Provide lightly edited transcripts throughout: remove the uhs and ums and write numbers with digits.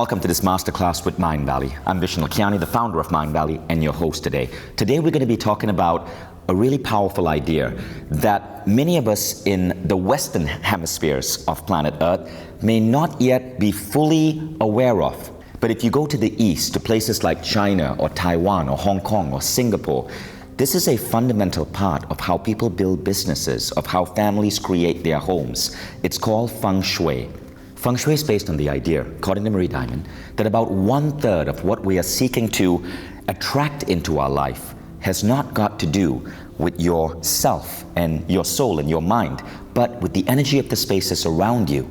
welcome to this Masterclass with Mindvalley. I'm Vishnu Lakiani, the founder of Mindvalley, and your host today. Today we're going to be talking about a really powerful idea that many of us in the Western hemispheres of planet Earth may not yet be fully aware of. But if you go to the East, to places like China or Taiwan or Hong Kong or Singapore, this is a fundamental part of how people build businesses, of how families create their homes. It's called Feng Shui. Feng Shui is based on the idea, according to Marie Diamond, that about 1/3 of what we are seeking to attract into our life has not got to do with yourself and your soul and your mind, but with the energy of the spaces around you.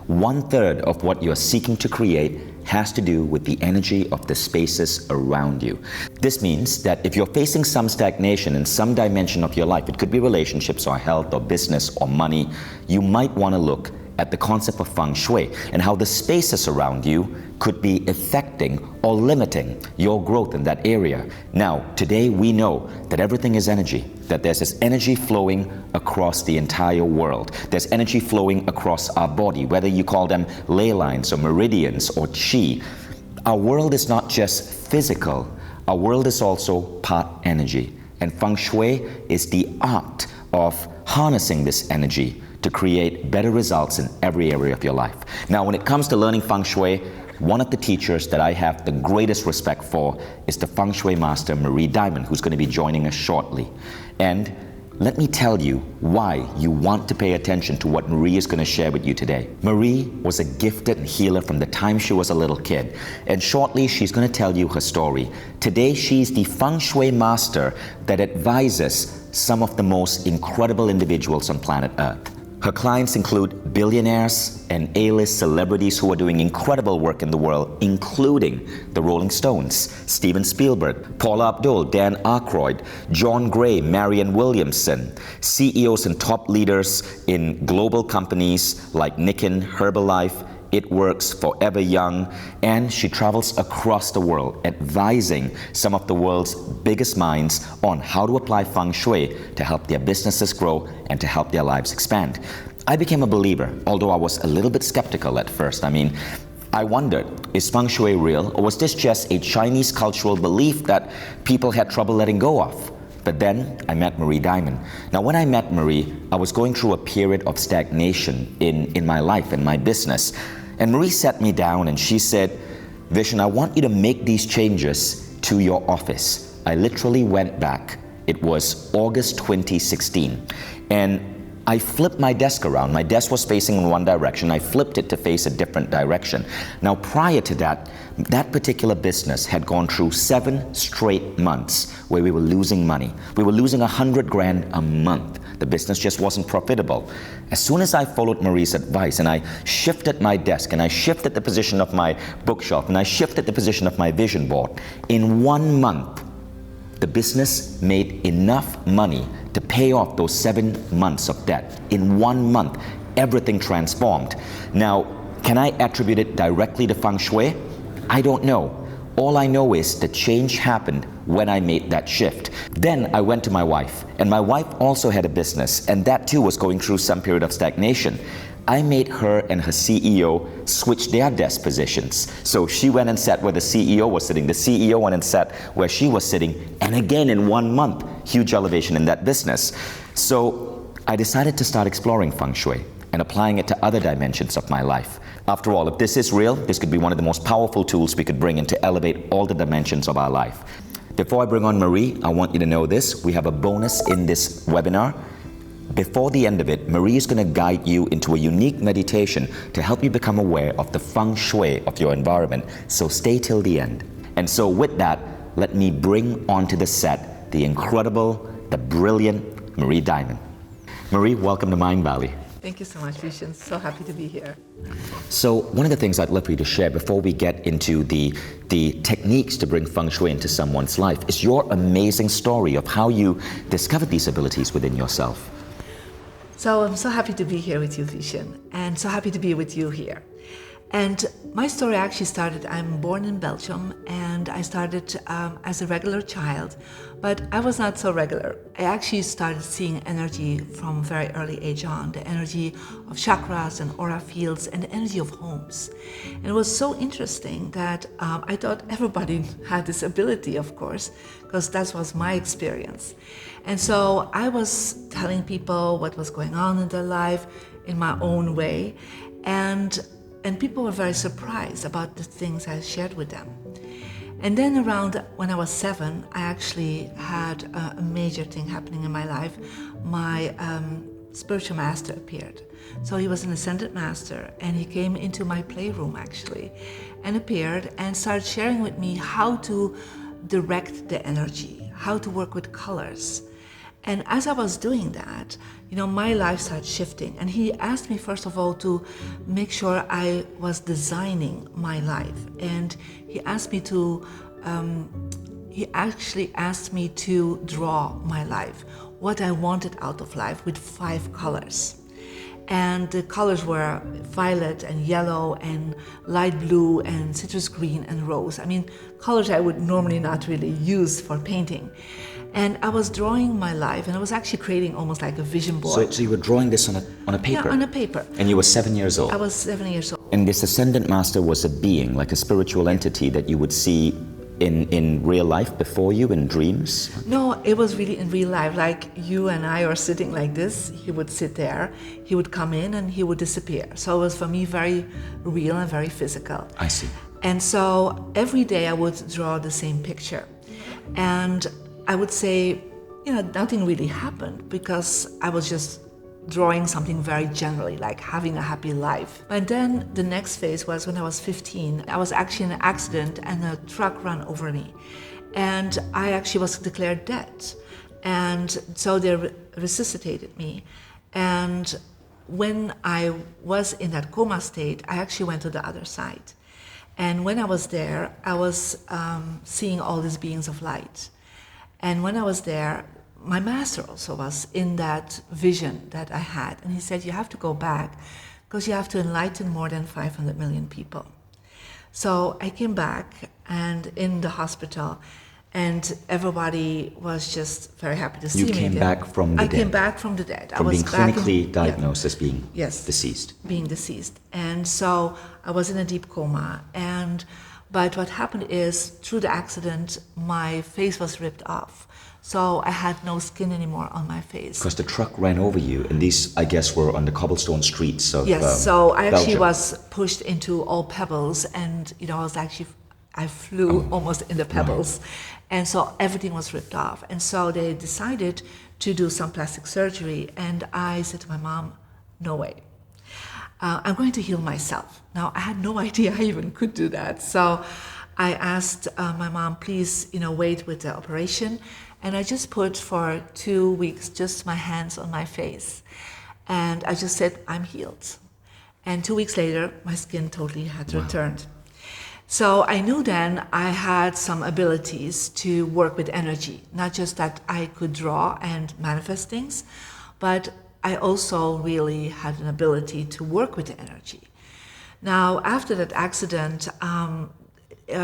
1/3 of what you're seeking to create has to do with the energy of the spaces around you. This means that if you're facing some stagnation in some dimension of your life, it could be relationships or health or business or money, you might want to look at the concept of Feng Shui and how the spaces around you could be affecting or limiting your growth in that area. Now, today we know that everything is energy, that there's this energy flowing across the entire world. There's energy flowing across our body, whether you call them ley lines or meridians or chi. Our world is not just physical, our world is also part energy. And Feng Shui is the art of harnessing this energy to create better results in every area of your life. Now, when it comes to learning Feng Shui, one of the teachers that I have the greatest respect for is the Feng Shui master Marie Diamond, who's going to be joining us shortly. And let me tell you why you want to pay attention to what Marie is going to share with you today. Marie was a gifted healer from the time she was a little kid, and shortly she's going to tell you her story. Today she's the Feng Shui master that advises some of the most incredible individuals on planet Earth. Her clients include billionaires and A-list celebrities who are doing incredible work in the world, including the Rolling Stones, Steven Spielberg, Paula Abdul, Dan Aykroyd, John Gray, Marianne Williamson, CEOs and top leaders in global companies like Nikken, Herbalife, It Works, Forever Young, and she travels across the world advising some of the world's biggest minds on how to apply Feng Shui to help their businesses grow and to help their lives expand. I became a believer, although I was a little bit skeptical at first. I wondered, is Feng Shui real, or was this just a Chinese cultural belief that people had trouble letting go of? But then I met Marie Diamond. Now, when I met Marie, I was going through a period of stagnation in my life and my business. And Marie sat me down and she said, Vishen, I want you to make these changes to your office. I literally went back. It was August 2016. And I flipped my desk around. My desk was facing in one direction. I flipped it to face a different direction. Now, prior to that, that particular business had gone through 7 straight months where we were losing money. We were losing 100 grand a month. The business just wasn't profitable. As soon as I followed Marie's advice and I shifted my desk and I shifted the position of my bookshelf and I shifted the position of my vision board, in 1 month, the business made enough money to pay off those 7 months of debt. In 1 month, everything transformed. Now, can I attribute it directly to Feng Shui? I don't know. All I know is the change happened when I made that shift. Then I went to my wife, and my wife also had a business, and that too was going through some period of stagnation. I made her and her CEO switch their desk positions. So she went and sat where the CEO was sitting. The CEO went and sat where she was sitting. And again, in 1 month, huge elevation in that business. So I decided to start exploring Feng Shui and applying it to other dimensions of my life. After all, if this is real, this could be one of the most powerful tools we could bring in to elevate all the dimensions of our life. Before I bring on Marie, I want you to know this. We have a bonus in this webinar. Before the end of it, Marie is going to guide you into a unique meditation to help you become aware of the Feng Shui of your environment. So stay till the end. And so with that, let me bring onto the set the incredible, the brilliant Marie Diamond. Marie, welcome to Mindvalley. Thank you so much, Vishen. So happy to be here. So one of the things I'd love for you to share before we get into the techniques to bring Feng Shui into someone's life is your amazing story of how you discovered these abilities within yourself. So I'm so happy to be here with you, Vishen, and so happy to be with you here. And my story actually started, I'm born in Belgium, and I started as a regular child, but I was not so regular. I actually started seeing energy from very early age on, the energy of chakras and aura fields and the energy of homes. And it was so interesting that I thought everybody had this ability, of course, because that was my experience. And so I was telling people what was going on in their life in my own way, and people were very surprised about the things I shared with them. And then around when I was 7, I actually had a major thing happening in my life. My spiritual master appeared. So he was an ascended master, and he came into my playroom actually, and appeared and started sharing with me how to direct the energy, how to work with colors. And as I was doing that, my life started shifting. And he asked me, first of all, to make sure I was designing my life. And he actually asked me to draw my life, what I wanted out of life, with 5 colors. And the colors were violet and yellow and light blue and citrus green and rose. I mean, colors I would normally not really use for painting. And I was drawing my life, and I was actually creating almost like a vision board. So you were drawing this on a paper? Yeah, on a paper. And you were 7 years old? I was 7 years old. And this ascendant master was a being, like a spiritual entity that you would see in real life before you in dreams? No, it was really in real life. Like you and I are sitting like this, he would sit there, he would come in and he would disappear. So it was for me very real and very physical. I see. And so every day I would draw the same picture. And I would say, nothing really happened because I was just drawing something very generally, like having a happy life. But then the next phase was when I was 15. I was actually in an accident and a truck ran over me. And I actually was declared dead. And so they resuscitated me. And when I was in that coma state, I actually went to the other side. And when I was there, I was seeing all these beings of light. And when I was there, my master also was in that vision that I had. And he said, you have to go back because you have to enlighten more than 500 million people. So I came back and in the hospital, and everybody was just very happy to see me. You came back from the dead? I came back from the dead. From being clinically diagnosed as being deceased? Being deceased. And so I was in a deep coma. But what happened is, through the accident, my face was ripped off. So I had no skin anymore on my face. Because the truck ran over you, and these, I guess, were on the cobblestone streets of Yes, so I actually Belgium. was pushed into all pebbles, and I flew almost in the pebbles. Wow. And so everything was ripped off. And so they decided to do some plastic surgery, and I said to my mom, no way. I'm going to heal myself. Now, I had no idea I even could do that. So I asked my mom, please, wait with the operation. And I just put for 2 weeks just my hands on my face. And I just said, I'm healed. And 2 weeks later, my skin totally had returned. So I knew then I had some abilities to work with energy. Not just that I could draw and manifest things, but I also really had an ability to work with the energy. Now, after that accident, I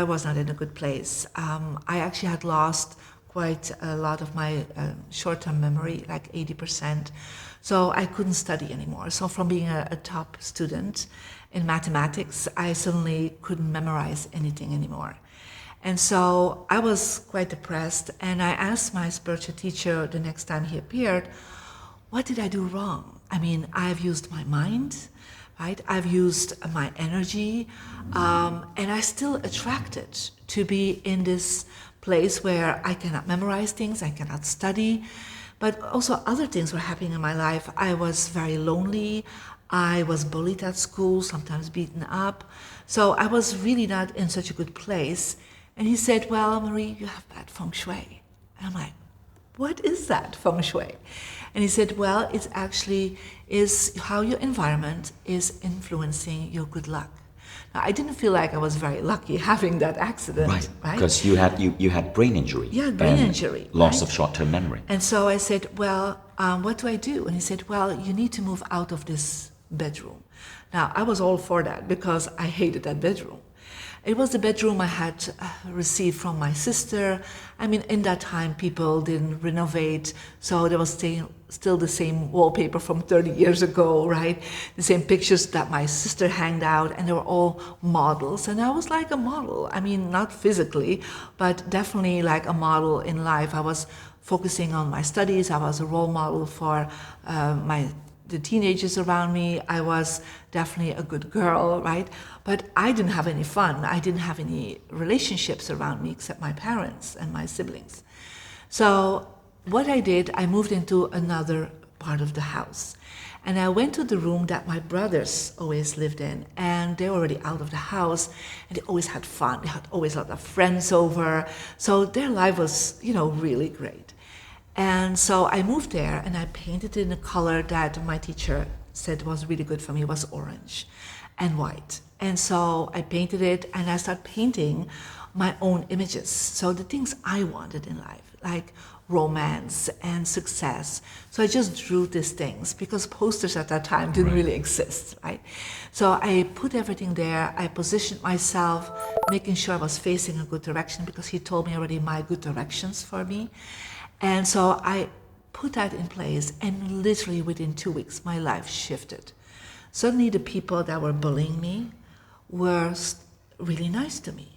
was not in a good place. I actually had lost quite a lot of my short-term memory, like 80%. So I couldn't study anymore. So from being a top student in mathematics, I suddenly couldn't memorize anything anymore. And so I was quite depressed, and I asked my spiritual teacher the next time he appeared, what did I do wrong? I mean, I've used my mind, right? I've used my energy, and I still attracted to be in this place where I cannot memorize things, I cannot study, but also other things were happening in my life. I was very lonely, I was bullied at school, sometimes beaten up, so I was really not in such a good place. And he said, well, Marie, you have bad Feng Shui. And I'm like, what is that, Feng Shui? And he said, well, it actually is how your environment is influencing your good luck. Now, I didn't feel like I was very lucky having that accident, right? Because you had brain injury. Yeah, brain injury. Loss of short-term memory. And so I said, well, what do I do? And he said, well, you need to move out of this bedroom. Now, I was all for that because I hated that bedroom. It was the bedroom I had received from my sister. I mean, in that time, people didn't renovate, so there was still the same wallpaper from 30 years ago, right? The same pictures that my sister hanged out, and they were all models. And I was like a model. I mean, not physically, but definitely like a model in life. I was focusing on my studies. I was a role model for the teenagers around me. I was definitely a good girl, right? But I didn't have any fun. I didn't have any relationships around me except my parents and my siblings. So what I did, I moved into another part of the house. And I went to the room that my brothers always lived in, and they were already out of the house, and they always had fun. They had always a lot of friends over. So their life was, really great. And so I moved there and I painted it in a color that my teacher said was really good for me. It was orange and white. And so I painted it and I started painting my own images. So the things I wanted in life, like romance and success. So I just drew these things because posters at that time didn't really exist, right? So I put everything there. I positioned myself, making sure I was facing a good direction because he told me already my good directions for me. And so I put that in place, and literally within 2 weeks, my life shifted. Suddenly the people that were bullying me were really nice to me,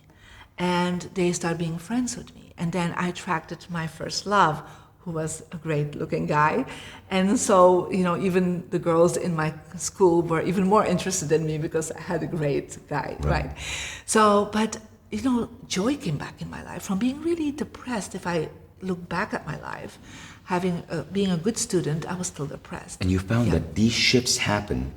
and they started being friends with me. And then I attracted my first love, who was a great looking guy. And so, even the girls in my school were even more interested in me because I had a great guy, right? So, but, joy came back in my life from being really depressed. If I look back at my life, being a good student, I was still depressed. And you found that these shifts happen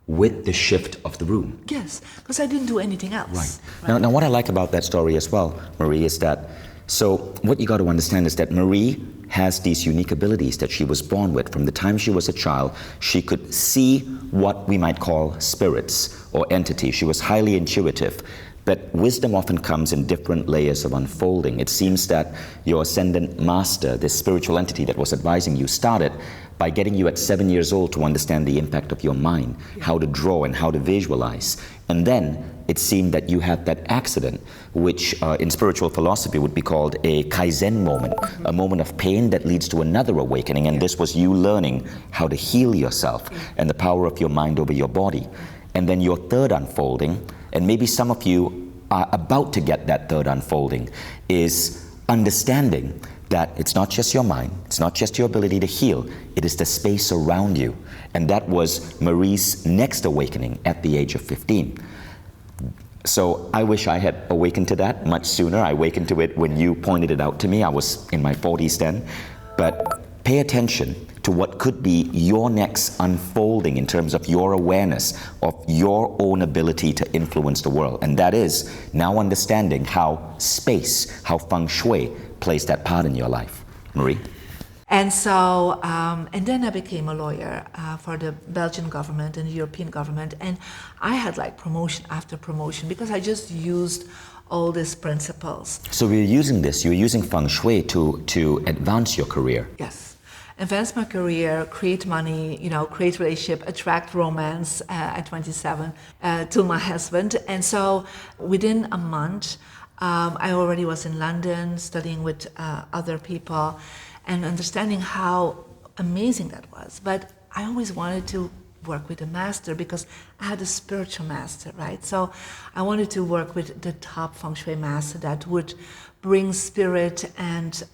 with the shift of the room. Yes, because I didn't do anything else. Right. Now, what I like about that story as well, Marie, is that, so what you got to understand is that Marie has these unique abilities that she was born with. From the time she was a child, she could see what we might call spirits or entities. She was highly intuitive. But wisdom often comes in different layers of unfolding. It seems that your ascendant master, this spiritual entity that was advising you, started by getting you at 7 years old to understand the impact of your mind, how to draw and how to visualize. And then it seemed that you had that accident, which in spiritual philosophy would be called a kaizen moment, a moment of pain that leads to another awakening. And this was you learning how to heal yourself and the power of your mind over your body. And then your third unfolding, and maybe some of you are about to get that third unfolding, is understanding that it's not just your mind, it's not just your ability to heal, it is the space around you. And that was Marie's next awakening at the age of 15. So I wish I had awakened to that much sooner. I awakened to it when you pointed it out to me. I was in my 40s then. But pay attention to what could be your next unfolding in terms of your awareness of your own ability to influence the world. And that is now understanding how space, how Feng Shui plays that part in your life. Marie? And so, and then I became a lawyer for the Belgian government and the European government. And I had like promotion after promotion because I just used all these principles. So you're using this, you're using Feng Shui to advance your career. Yes. Advance my career, create money, create relationship, attract romance at 27 to my husband. And so within a month, I already was in London studying with other people and understanding how amazing that was. But I always wanted to work with a master because I had a spiritual master, right? So I wanted to work with the top Feng Shui master that would bring spirit and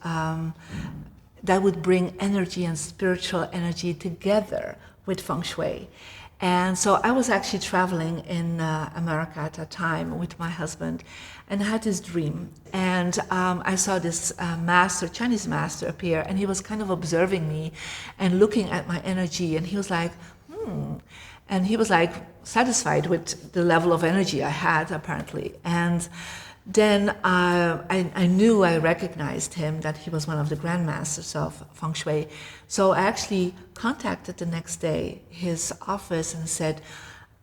that would bring energy and spiritual energy together with Feng Shui. And so I was actually traveling in America at that time with my husband, and I had this dream. And I saw this master, Chinese master, appear, and he was kind of observing me and looking at my energy, and he was like, and he was like satisfied with the level of energy I had, apparently. And then I knew, I recognized him, that he was one of the grandmasters of Feng Shui. So I actually contacted the next day his office and said,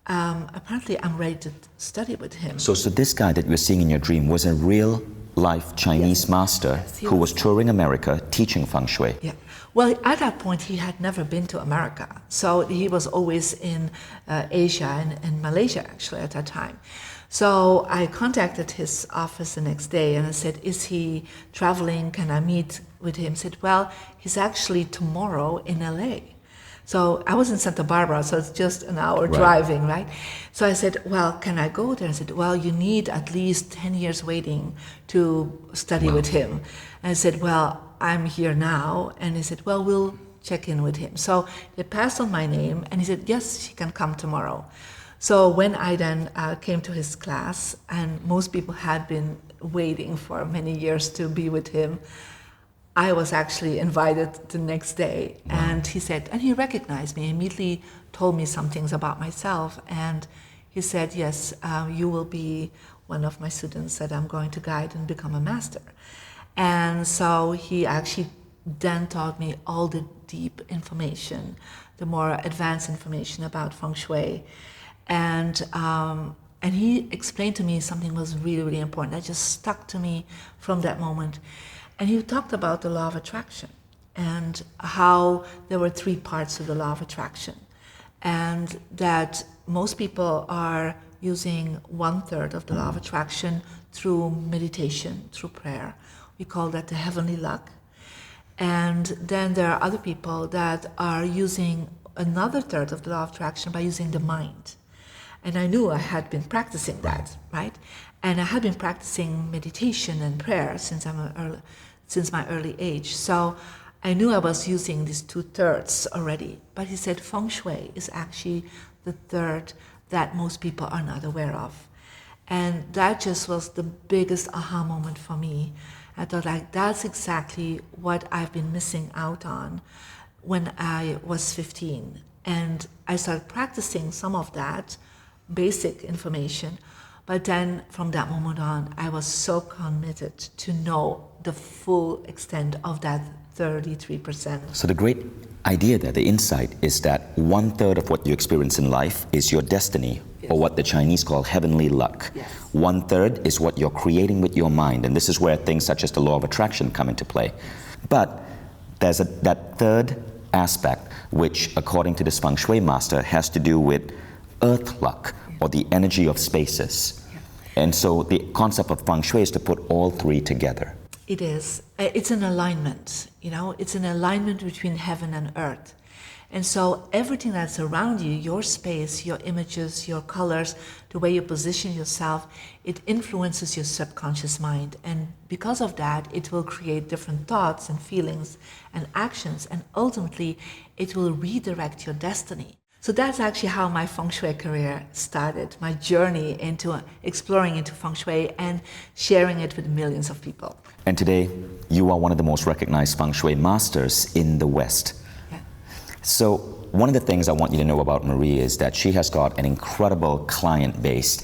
apparently I'm ready to study with him. So this guy that you're seeing in your dream was a real life Chinese master who was touring America teaching Feng Shui. Yeah. Well, at that point, he had never been to America. So he was always in Asia and Malaysia, actually, at that time. So I contacted his office the next day and I said, is he traveling? Can I meet with him? He said, well, he's actually tomorrow in LA. So I was in Santa Barbara, so it's just an hour driving, right? So I said, well, can I go there? I said, well, you need at least 10 years waiting to study with him. And I said, well, I'm here now. And he said, well, we'll check in with him. So they passed on my name and he said, yes, he can come tomorrow. So when I then came to his class, and most people had been waiting for many years to be with him, I was actually invited the next day, and he said, and he recognized me, immediately told me some things about myself, and he said, yes, you will be one of my students that I'm going to guide and become a master. And so he actually then taught me all the deep information, the more advanced information about Feng Shui. And he explained to me something was really, really important that just stuck to me from that moment. And he talked about the law of attraction and how there were 3 parts of the law of attraction, and that most people are using 1/3 of the law of attraction through meditation, through prayer. We call that the heavenly luck. And then there are other people that are using another 1/3 of the law of attraction by using the mind. And I knew I had been practicing that, right? And I had been practicing meditation and prayer since my early age. So I knew I was using these 2/3 already. But he said Feng Shui is actually the 1/3 that most people are not aware of. And that just was the biggest aha moment for me. I thought, like, that's exactly what I've been missing out on when I was 15. And I started practicing some of that basic information. But then from that moment on, I was so committed to know the full extent of that 33%. So the great idea there, the insight, is that 1/3 of what you experience in life is your destiny, or what the Chinese call heavenly luck. 1/3 is what you're creating with your mind, and this is where things such as the law of attraction come into play. But there's that 3rd aspect, which according to this Feng Shui master has to do with earth luck, or the energy of spaces. And so the concept of Feng Shui is to put all 3 together. It is. It's an alignment, it's an alignment between heaven and earth. And so everything that's around you, your space, your images, your colors, the way you position yourself, it influences your subconscious mind. And because of that, it will create different thoughts and feelings and actions, and ultimately it will redirect your destiny. So that's actually how my Feng Shui career started, my journey into exploring into Feng Shui and sharing it with millions of people. And today, you are one of the most recognized Feng Shui masters in the West. Yeah. So one of the things I want you to know about Marie is that she has got an incredible client base.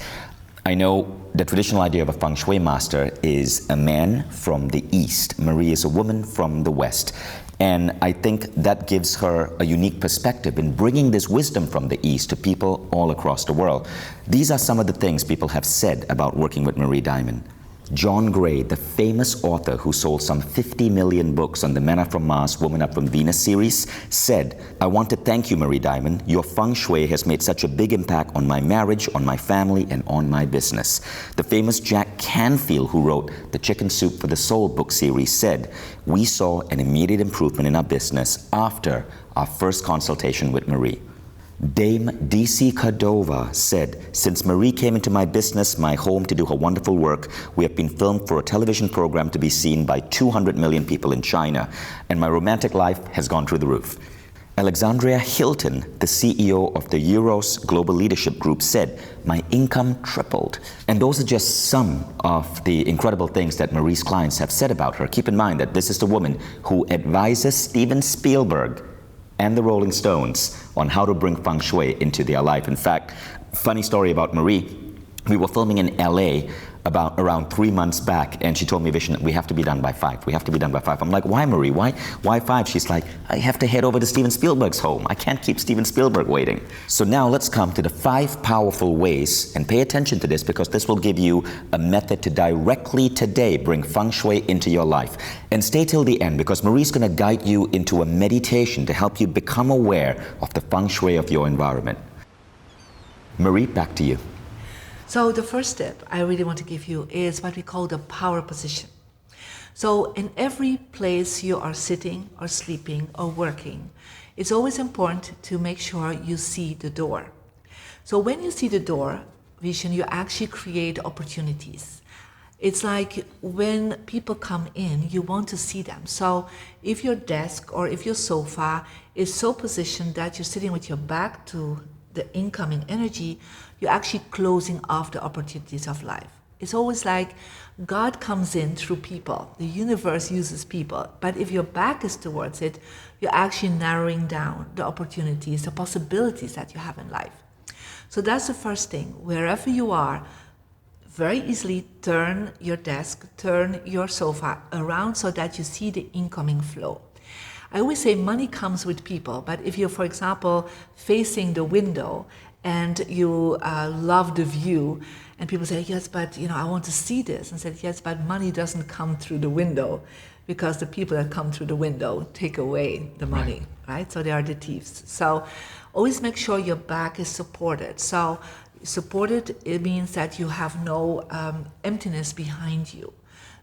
I know the traditional idea of a Feng Shui master is a man from the East. Marie is a woman from the West. And I think that gives her a unique perspective in bringing this wisdom from the East to people all across the world. These are some of the things people have said about working with Marie Diamond. John Gray, the famous author who sold some 50 million books on the Men Are From Mars, Women Are From Venus series, said, "I want to thank you, Marie Diamond. Your Feng Shui has made such a big impact on my marriage, on my family, and on my business." The famous Jack Canfield, who wrote the Chicken Soup for the Soul book series, said, "We saw an immediate improvement in our business after our first consultation with Marie." Dame DC Cordova said, "Since Marie came into my business, my home, to do her wonderful work, we have been filmed for a television program to be seen by 200 million people in China, and my romantic life has gone through the roof." Alexandria Hilton, the CEO of the Euros Global Leadership Group, said, "My income tripled." And those are just some of the incredible things that Marie's clients have said about her. Keep in mind that this is the woman who advises Steven Spielberg and the Rolling Stones on how to bring Feng Shui into their life. In fact, funny story about Marie, we were filming in LA about around 3 months back, and she told me, Vishen, we have to be done by 5. We have to be done by 5. I'm like, why, Marie? Why 5? She's like, I have to head over to Steven Spielberg's home. I can't keep Steven Spielberg waiting. So now let's come to the 5 powerful ways, and pay attention to this because this will give you a method to directly today bring Feng Shui into your life. And stay till the end because Marie's going to guide you into a meditation to help you become aware of the Feng Shui of your environment. Marie, back to you. So the first step I really want to give you is what we call the power position. So in every place you are sitting or sleeping or working, it's always important to make sure you see the door. So when you see the door, Vishen, you actually create opportunities. It's like when people come in, you want to see them. So if your desk or if your sofa is so positioned that you're sitting with your back to the incoming energy, you're actually closing off the opportunities of life. It's always like God comes in through people. The universe uses people. But if your back is towards it, you're actually narrowing down the opportunities, the possibilities that you have in life. So that's the first thing. Wherever you are, very easily turn your desk, turn your sofa around so that you see the incoming flow. I always say money comes with people, but if you're, for example, facing the window and you love the view, and people say, yes, but I want to see this, and said, yes, but money doesn't come through the window because the people that come through the window take away the money, right? So they are the thieves. So always make sure your back is supported. So supported, it means that you have no emptiness behind you.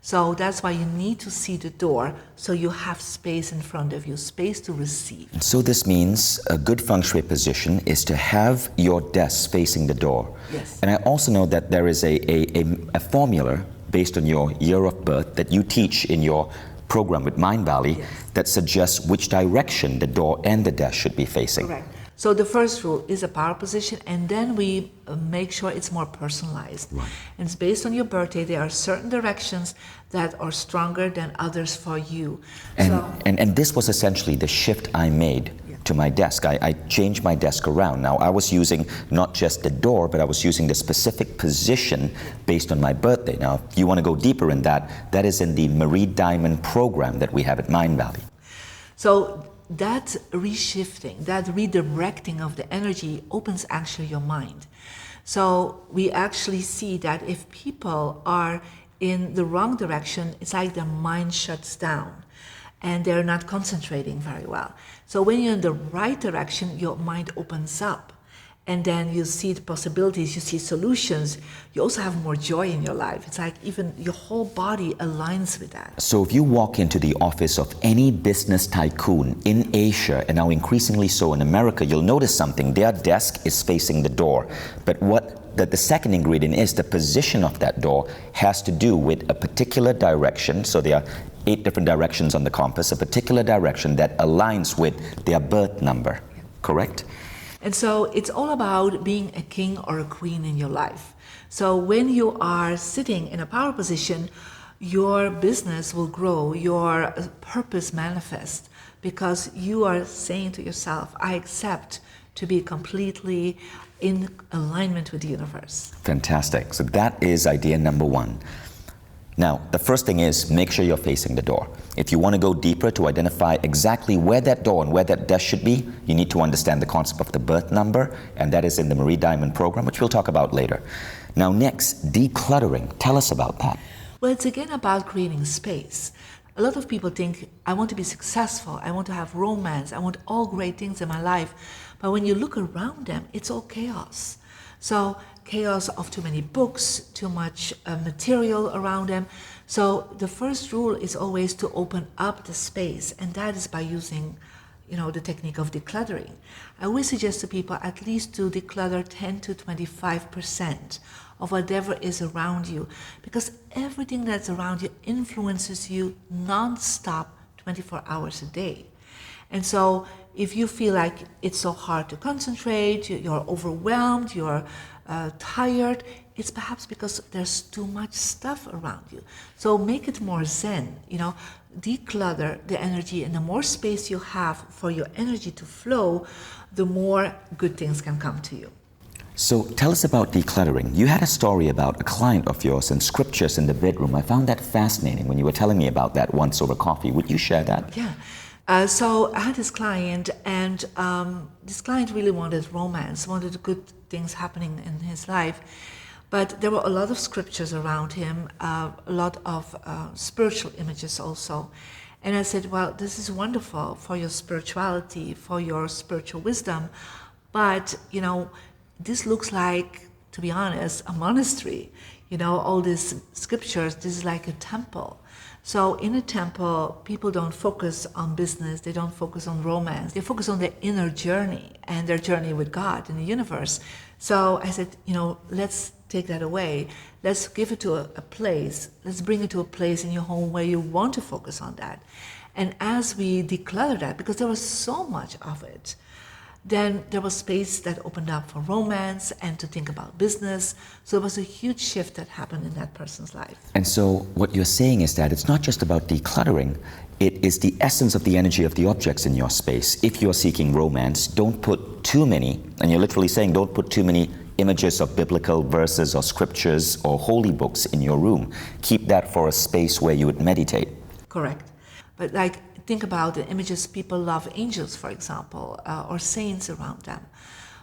So that's why you need to see the door so you have space in front of you, space to receive. So this means a good Feng Shui position is to have your desk facing the door. Yes. And I also know that there is a formula based on your year of birth that you teach in your program with Mindvalley. Yes. That suggests which direction the door and the desk should be facing. Correct. So the first rule is a power position, and then we make sure it's more personalized. Right. And it's based on your birthday. There are certain directions that are stronger than others for you. And this was essentially the shift I made to my desk. I changed my desk around. Now I was using not just the door, but I was using the specific position based on my birthday. Now, if you want to go deeper in that, that is in the Marie Diamond program that we have at Mindvalley. So that reshifting, that redirecting of the energy opens actually your mind. So we actually see that if people are in the wrong direction, it's like their mind shuts down and they're not concentrating very well. So when you're in the right direction, your mind opens up. And then you see the possibilities, you see solutions. You also have more joy in your life. It's like even your whole body aligns with that. So if you walk into the office of any business tycoon in Asia, and now increasingly so in America, you'll notice something. Their desk is facing the door. But the second ingredient is the position of that door has to do with a particular direction. So there are 8 different directions on the compass, a particular direction that aligns with their birth number, correct? And so it's all about being a king or a queen in your life. So when you are sitting in a power position, your business will grow, your purpose manifests, because you are saying to yourself, I accept to be completely in alignment with the universe. Fantastic. So that is idea number 1. Now, the first thing is make sure you're facing the door. If you want to go deeper to identify exactly where that door and where that desk should be, you need to understand the concept of the birth number, and that is in the Marie Diamond program, which we'll talk about later. Now next, decluttering. Tell us about that. Well, it's again about creating space. A lot of people think, I want to be successful, I want to have romance, I want all great things in my life. But when you look around them, it's all chaos. So chaos of too many books, too much material around them. So the first rule is always to open up the space, and that is by using the technique of decluttering. I always suggest to people at least to declutter 10 to 25% of whatever is around you, because everything that's around you influences you non-stop 24 hours a day. And so if you feel like it's so hard to concentrate, you're overwhelmed, you're tired, it's perhaps because there's too much stuff around you. So make it more zen, declutter the energy, and the more space you have for your energy to flow, the more good things can come to you. So tell us about decluttering. You had a story about a client of yours and scriptures in the bedroom. I found that fascinating when you were telling me about that once over coffee. Would you share that? Yeah. So I had this client, and this client really wanted romance, wanted good things happening in his life. But there were a lot of scriptures around him, a lot of spiritual images also. And I said, well, this is wonderful for your spirituality, for your spiritual wisdom. But, this looks like, to be honest, a monastery. All these scriptures, this is like a temple. So in a temple, people don't focus on business, they don't focus on romance, they focus on their inner journey and their journey with God in the universe. So I said, let's take that away. Let's give it to a place, let's bring it to a place in your home where you want to focus on that. And as we declutter that, because there was so much of it, then there was space that opened up for romance and to think about business. So it was a huge shift that happened in that person's life. And so what you're saying is that it's not just about decluttering, it is the essence of the energy of the objects in your space. If you're seeking romance, don't put too many, and you're literally saying don't put too many images of biblical verses or scriptures or holy books in your room. Keep that for a space where you would meditate. Correct. But think about the images. People love angels, for example, or saints around them.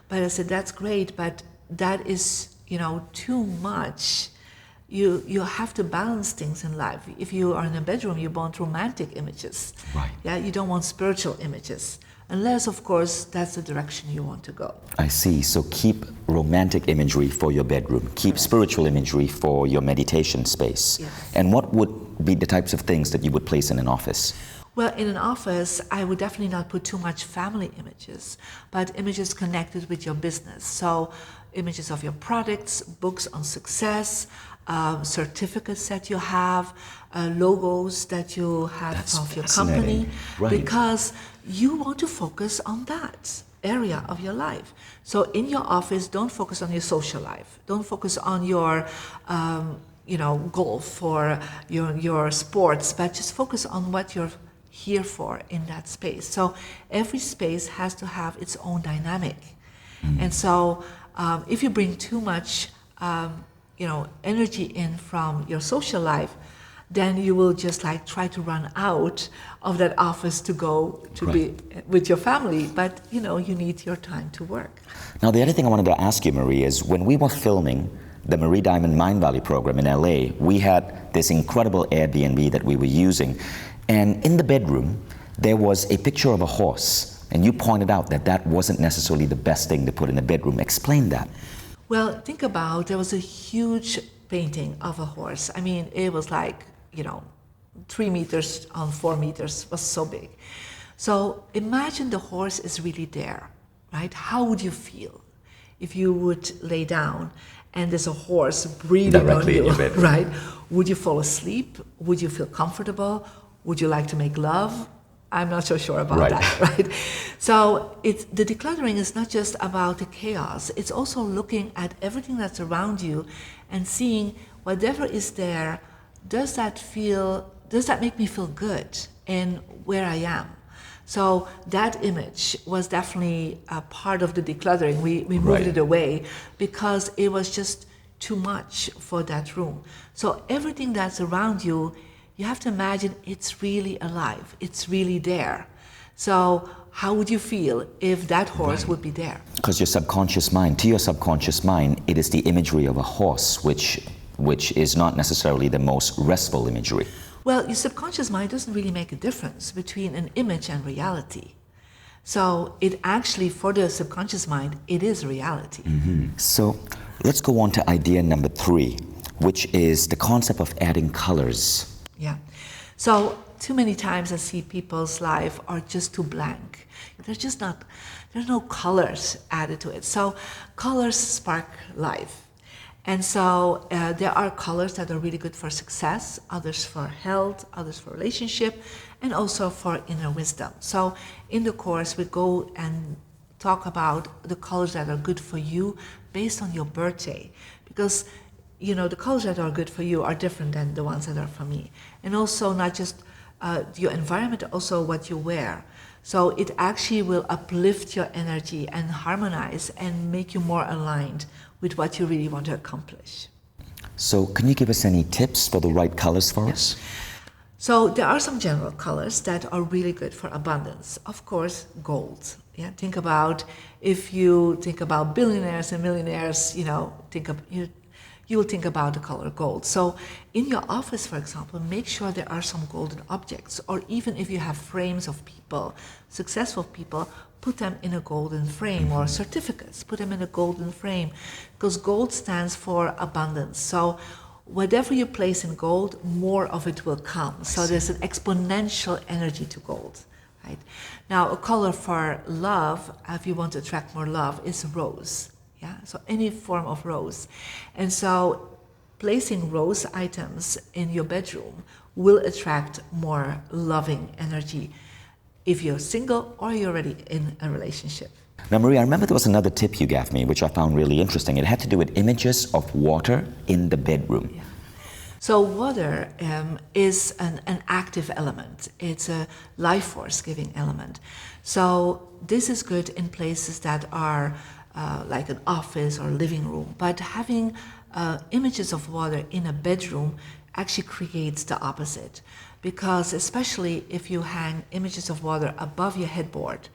But I said, that's great, but that is, too much. You have to balance things in life. If you are in a bedroom, you want romantic images. Right. Yeah, you don't want spiritual images. Unless, of course, that's the direction you want to go. I see. So keep romantic imagery for your bedroom. Keep spiritual imagery for your meditation space. Yes. And what would be the types of things that you would place in an office? Well, in an office, I would definitely not put too much family images, but images connected with your business. So images of your products, books on success, certificates that you have, logos that you have of your company, right. Because you want to focus on that area of your life. So in your office, don't focus on your social life. Don't focus on your golf or your sports, but just focus on what you're here for in that space. So every space has to have its own dynamic. And so if you bring too much energy in from your social life, then you will just try to run out of that office to go to be with your family. But you need your time to work. Now the other thing I wanted to ask you, Marie, is when we were filming the Marie Diamond Mindvalley program in LA, we had this incredible Airbnb that we were using. And in the bedroom, there was a picture of a horse. And you pointed out that that wasn't necessarily the best thing to put in the bedroom. Explain that. Well, think about, there was a huge painting of a horse. I mean, it was 3 meters on 4 meters, was so big. So imagine the horse is really there, right? How would you feel if you would lay down and there's a horse breathing directly on you, in your bedroom. right? Would you fall asleep? Would you feel comfortable? Would you like to make love? I'm not so sure about that, right? So the decluttering is not just about the chaos. It's also looking at everything that's around you and seeing whatever is there, does that make me feel good in where I am? So that image was definitely a part of the decluttering. We moved it away because it was just too much for that room. So everything that's around you, you have to imagine it's really alive. It's really there. So how would you feel if that horse would be there? Because to your subconscious mind, it is the imagery of a horse, which is not necessarily the most restful imagery. Well, your subconscious mind doesn't really make a difference between an image and reality. So it actually, for the subconscious mind, it is reality. Mm-hmm. So let's go on to idea number 3, which is the concept of adding colors. Yeah. So too many times I see people's life are just too blank. There's no colors added to it. So colors spark life. And so there are colors that are really good for success, others for health, others for relationship, and also for inner wisdom. So in the course, we go and talk about the colors that are good for you based on your birthday. Because the colors that are good for you are different than the ones that are for me. And also not just your environment, also what you wear. So it actually will uplift your energy and harmonize and make you more aligned with what you really want to accomplish. So can you give us any tips for the right colors for us? So there are some general colors that are really good for abundance. Of course, gold. Yeah, think about, if you think about billionaires and millionaires, you will think about the color gold. So in your office, for example, make sure there are some golden objects, or even if you have frames of people, successful people, put them in a golden frame, or certificates, put them in a golden frame, because gold stands for abundance. So whatever you place in gold, more of it will come. So there's an exponential energy to gold. Right? Now, a color for love, if you want to attract more love, is rose. Yeah, so any form of rose. And so placing rose items in your bedroom will attract more loving energy if you're single or you're already in a relationship. Now, Marie, I remember there was another tip you gave me, which I found really interesting. It had to do with images of water in the bedroom. Yeah. So water is an active element. It's a life force giving element. So this is good in places that are like an office or living room. But having images of water in a bedroom actually creates the opposite. Because especially if you hang images of water above your headboard,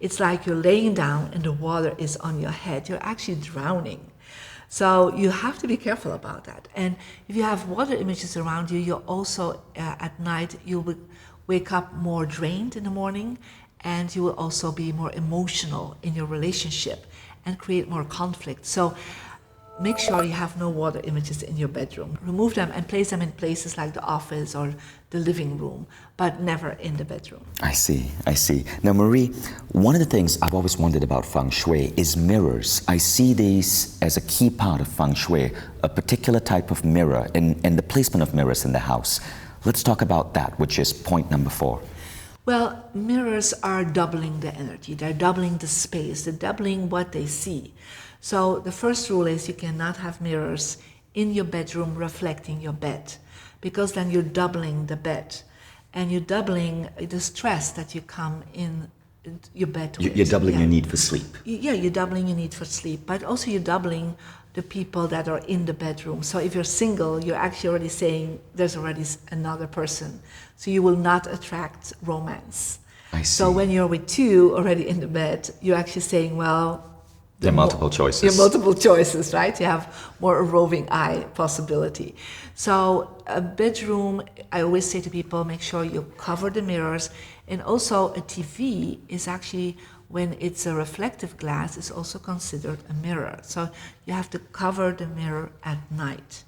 it's like you're laying down and the water is on your head. You're actually drowning. So you have to be careful about that. And if you have water images around you, you'll also, at night, you will wake up more drained in the morning, and you will also be more emotional in your relationship and create more conflict. So make sure you have no water images in your bedroom. Remove them and place them in places like the office or the living room, but never in the bedroom. I see. Now, Marie, one of the things I've always wondered about Feng Shui is mirrors. I see these as a key part of Feng Shui, a particular type of mirror and the placement of mirrors in the house. Let's talk about that, which is point number 4. Well, mirrors are doubling the energy. They're doubling the space. They're doubling what they see. So the first rule is you cannot have mirrors in your bedroom reflecting your bed, because then you're doubling the bed and you're doubling the stress that you come in your bed with. You're doubling your need for sleep. Yeah, you're doubling your need for sleep, but also you're doubling the people that are in the bedroom. So if you're single, you're actually already saying there's already another person. So you will not attract romance. I see. So when you're with 2 already in the bed, you're actually saying, well, there are multiple choices. There are multiple choices, right? You have more a roving eye possibility. So a bedroom, I always say to people, make sure you cover the mirrors. And also a TV is actually, when it's a reflective glass, is also considered a mirror. So you have to cover the mirror at night.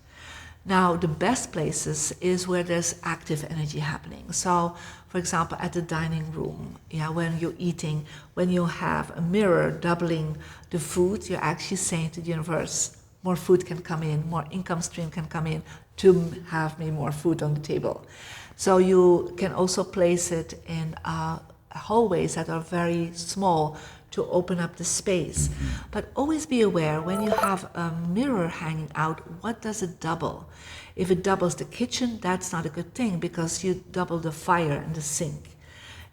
Now, the best places is where there's active energy happening. So, for example, at the dining room, when you're eating, when you have a mirror doubling the food, you're actually saying to the universe, more food can come in, more income stream can come in to have me more food on the table. So you can also place it in hallways that are very small to open up the space. But always be aware, when you have a mirror hanging out, what does it double? If it doubles the kitchen, that's not a good thing, because you double the fire in the sink.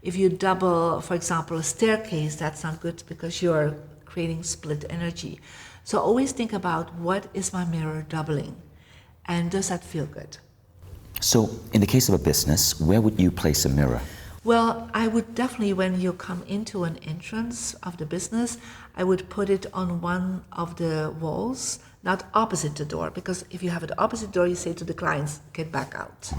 If you double, for example, a staircase, that's not good, because you're creating split energy. So always think about, what is my mirror doubling? And does that feel good? So in the case of a business, where would you place a mirror? Well, I would definitely, when you come into an entrance of the business, I would put it on one of the walls, not opposite the door, because if you have it opposite the door, you say to the clients, get back out.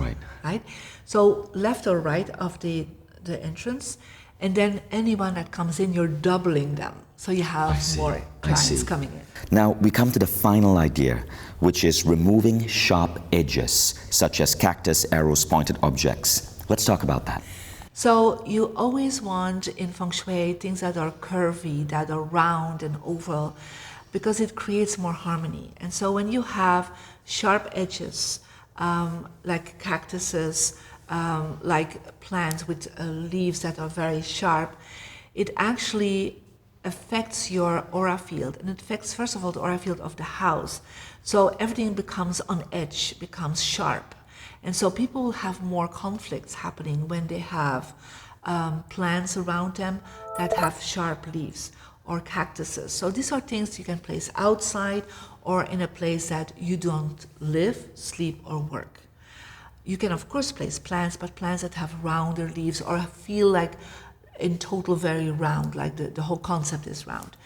Right? So left or right of the entrance, and then anyone that comes in, you're doubling them. So you have more clients coming in. Now we come to the final idea, which is removing sharp edges, such as cactus, arrows, pointed objects. Let's talk about that. So you always want in Feng Shui things that are curvy, that are round and oval, because it creates more harmony. And so when you have sharp edges, like cactuses, like plants with leaves that are very sharp, it actually affects your aura field. And it affects, first of all, the aura field of the house. So everything becomes on edge, becomes sharp. And so people have more conflicts happening when they have plants around them that have sharp leaves, or cactuses. So these are things you can place outside or in a place that you don't live, sleep, or work. You can of course place plants, but plants that have rounder leaves or feel like in total very round, like the whole concept is round.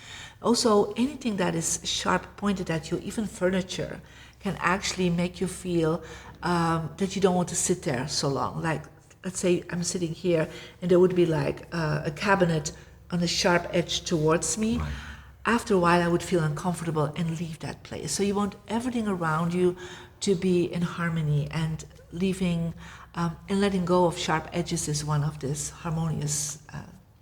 Also, anything that is sharp pointed at you, even furniture, can actually make you feel that you don't want to sit there so long. Like, let's say I'm sitting here and there would be like a cabinet on a sharp edge towards me. Right. After a while I would feel uncomfortable and leave that place. So you want everything around you to be in harmony, and leaving and letting go of sharp edges is one of these harmonious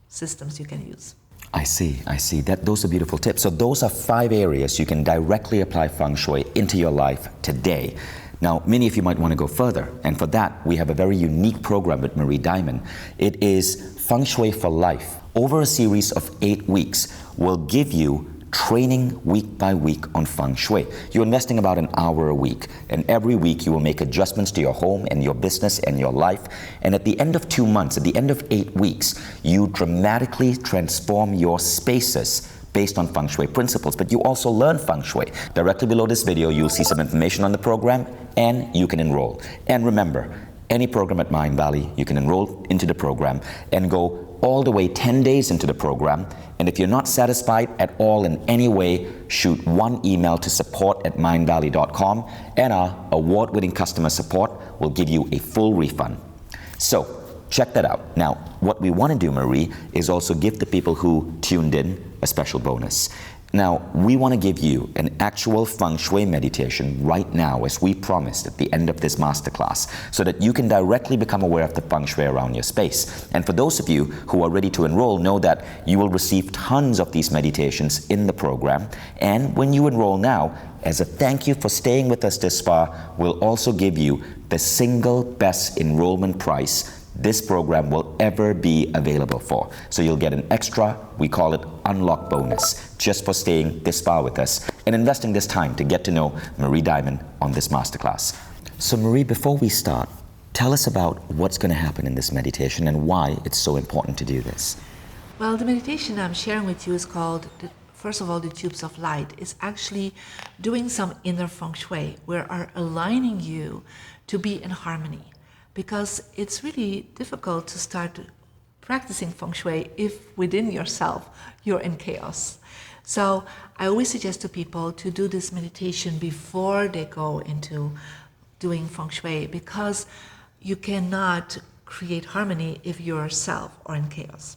systems you can use. I see. Those are beautiful tips. So those are 5 areas you can directly apply Feng Shui into your life today. Now, many of you might want to go further, and for that, we have a very unique program with Marie Diamond. It is Feng Shui for Life. Over a series of 8 weeks, we'll give you training week by week on Feng Shui. You're investing about an hour a week, and every week you will make adjustments to your home and your business and your life. And at the end of 2 months, at the end of 8 weeks, you dramatically transform your spaces based on Feng Shui principles, but you also learn Feng Shui. Directly below this video, you'll see some information on the program, and you can enroll. And remember, any program at Mindvalley, you can enroll into the program and go all the way 10 days into the program. And if you're not satisfied at all in any way, shoot one email to support@mindvalley.com, and our award-winning customer support will give you a full refund. So check that out. Now, what we want to do, Marie, is also give the people who tuned in a special bonus. Now, we want to give you an actual Feng Shui meditation right now, as we promised at the end of this masterclass, so that you can directly become aware of the Feng Shui around your space. And for those of you who are ready to enroll, know that you will receive tons of these meditations in the program. And when you enroll now, as a thank you for staying with us this far, we'll also give you the single best enrollment price this program will ever be available for. So you'll get an extra, we call it unlock bonus, just for staying this far with us and investing this time to get to know Marie Diamond on this masterclass. So Marie, before we start, tell us about what's going to happen in this meditation and why it's so important to do this. Well, the meditation I'm sharing with you is called, first of all, the Tubes of Light. It's actually doing some inner Feng Shui, where are aligning you to be in harmony. Because it's really difficult to start practicing Feng Shui if within yourself you're in chaos. So I always suggest to people to do this meditation before they go into doing Feng Shui, because you cannot create harmony if you're yourself or in chaos.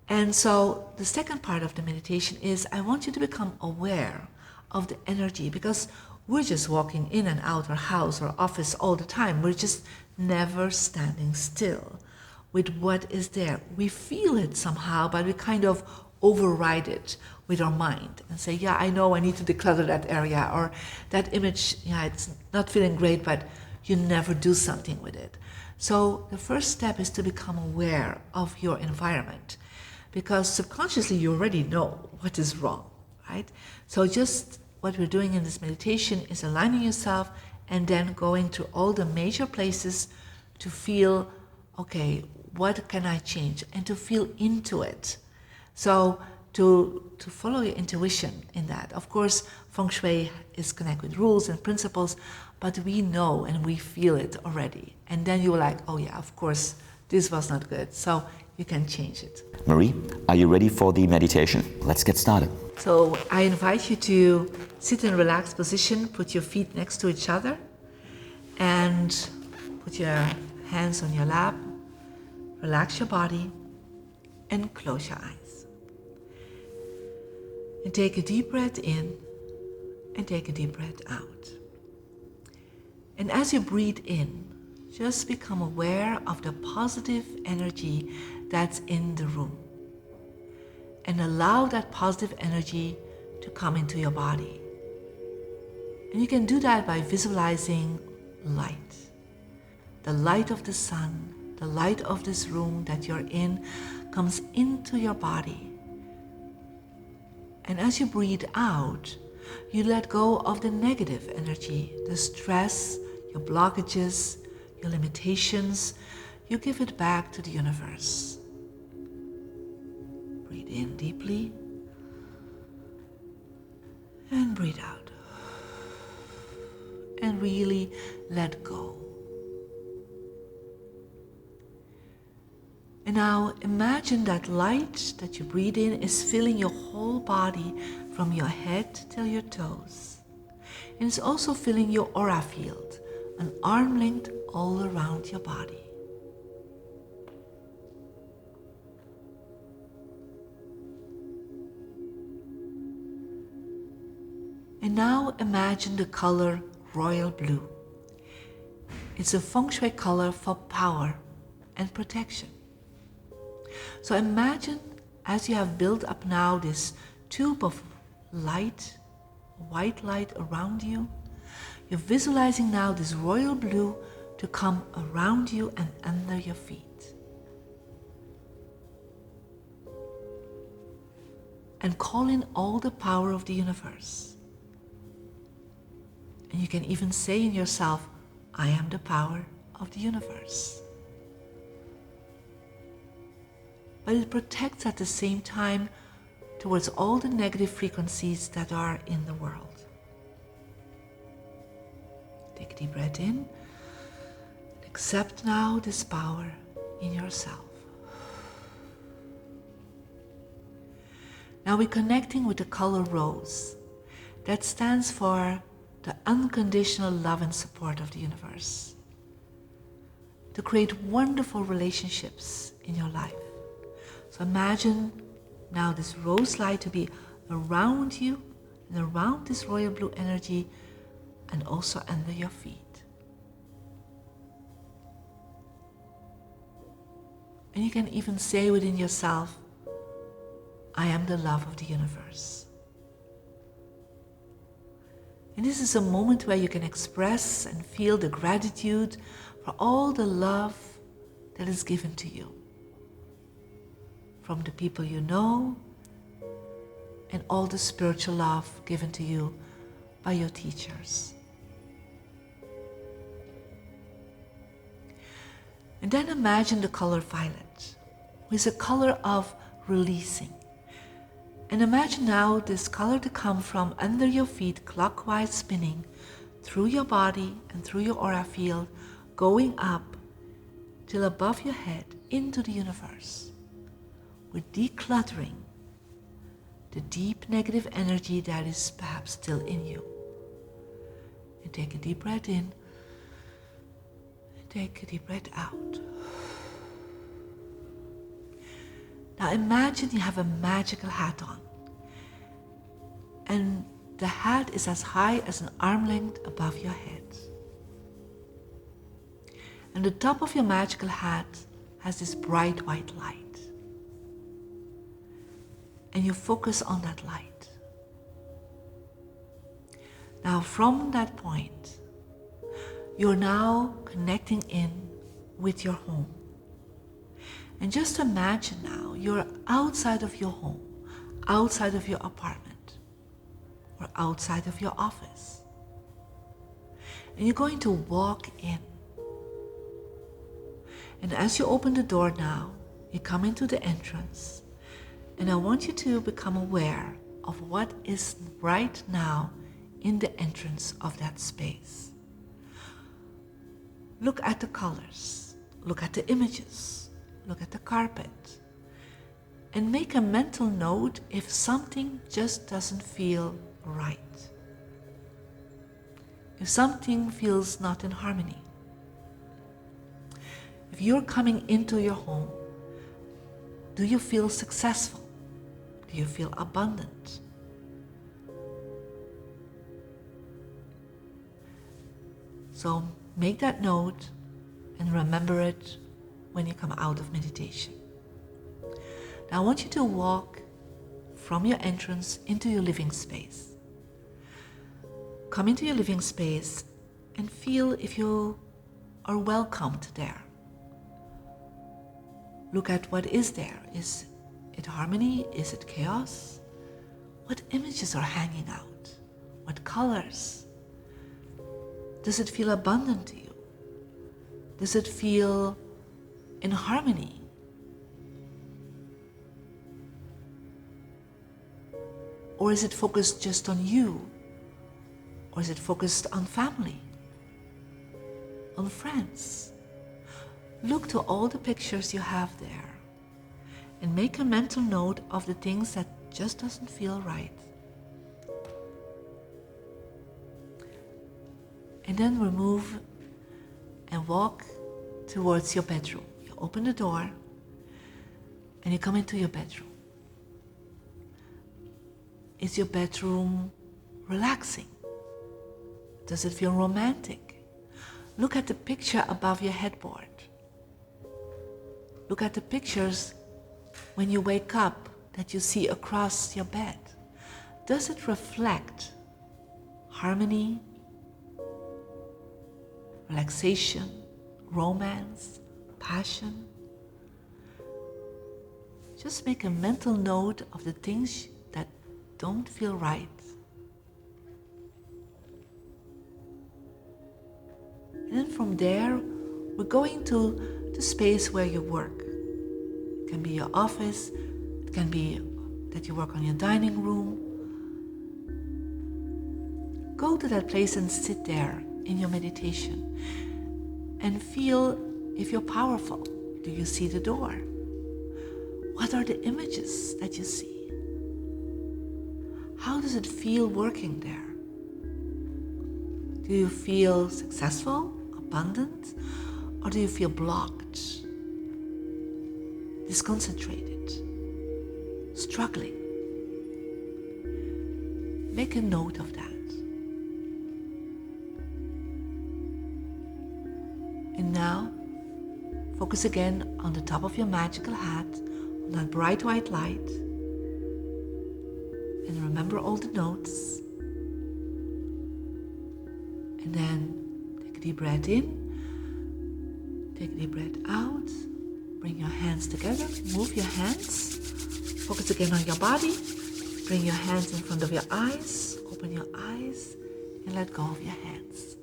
And so the second part of the meditation is I want you to become aware of the energy, because we're just walking in and out our house or office all the time. We're just never standing still with what is there. We feel it somehow, but we kind of override it with our mind and say, yeah, I know I need to declutter that area, or that image, yeah, it's not feeling great, but you never do something with it. So the first step is to become aware of your environment, because subconsciously you already know what is wrong, right? So just what we're doing in this meditation is aligning yourself and then going to all the major places to feel, okay, what can I change? And to feel into it. So to follow your intuition in that. Of course, Feng Shui is connected with rules and principles, but we know and we feel it already. And then you're like, oh yeah, of course, this was not good. So you can change it. Marie, are you ready for the meditation? Let's get started. So I invite you to sit in a relaxed position, put your feet next to each other, and put your hands on your lap, relax your body, and close your eyes. And take a deep breath in, and take a deep breath out. And as you breathe in, just become aware of the positive energy that's in the room. And allow that positive energy to come into your body. And you can do that by visualizing light. The light of the sun, the light of this room that you're in, comes into your body. And as you breathe out, you let go of the negative energy, the stress, your blockages, your limitations, you give it back to the universe. Breathe in deeply and breathe out. And really let go. And now imagine that light that you breathe in is filling your whole body from your head till your toes. And it's also filling your aura field, an arm length all around your body. And now imagine the color royal blue. It's a Feng Shui color for power and protection. So imagine as you have built up now this tube of light, white light around you, you're visualizing now this royal blue to come around you and under your feet. And call in all the power of the universe. And you can even say in yourself, I am the power of the universe. But it protects at the same time towards all the negative frequencies that are in the world. Take a deep breath in. Accept now this power in yourself. Now we're connecting with the color rose. That stands for the unconditional love and support of the universe. To create wonderful relationships in your life. So imagine now this rose light to be around you and around this royal blue energy and also under your feet. And you can even say within yourself, I am the love of the universe. And this is a moment where you can express and feel the gratitude for all the love that is given to you. From the people you know and all the spiritual love given to you by your teachers. And then imagine the color violet, which is a color of releasing. And imagine now this color to come from under your feet, clockwise spinning through your body and through your aura field, going up till above your head into the universe. We're decluttering the deep negative energy that is perhaps still in you. And take a deep breath in and take a deep breath out. Now imagine you have a magical hat on. And the hat is as high as an arm length above your head. And the top of your magical hat has this bright white light. And you focus on that light. Now from that point, you're now connecting in with your home. And just imagine now you're outside of your home, outside of your apartment, or outside of your office. And you're going to walk in. And as you open the door now, you come into the entrance. And I want you to become aware of what is right now in the entrance of that space. Look at the colors, look at the images, look at the carpet, and make a mental note if something just doesn't feel right. If something feels not in harmony. If you're coming into your home, do you feel successful? Do you feel abundant? So make that note and remember it when you come out of meditation. Now I want you to walk from your entrance into your living space. Come into your living space and feel if you are welcomed there. Look at what is there. Is it harmony? Is it chaos? What images are hanging out? What colors? Does it feel abundant to you? Does it feel in harmony? Or is it focused just on you? Or is it focused on family? On friends? Look to all the pictures you have there and make a mental note of the things that just doesn't feel right. And then remove and walk towards your bedroom. You open the door and you come into your bedroom. Is your bedroom relaxing? Does it feel romantic? Look at the picture above your headboard. Look at the pictures when you wake up that you see across your bed. Does it reflect harmony, relaxation, romance, passion? Just make a mental note of the things that don't feel right. And then from there, we're going to the space where you work. It can be your office, it can be that you work on your dining room. Go to that place and sit there in your meditation and feel if you're powerful. Do you see the door? What are the images that you see? How does it feel working there? Do you feel successful, abundant, or do you feel blocked, disconcentrated, struggling? Make a note of that. And now, focus again on the top of your magical hat, on that bright white light. And remember all the notes. And then take a deep breath in, take a deep breath out, bring your hands together, move your hands, focus again on your body, bring your hands in front of your eyes, open your eyes, and let go of your hands.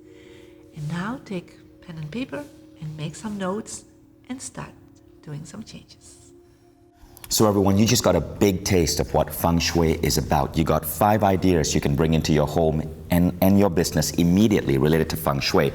And now take pen and paper and make some notes and start doing some changes. So everyone, you just got a big taste of what Feng Shui is about. You got 5 ideas you can bring into your home and your business immediately related to Feng Shui.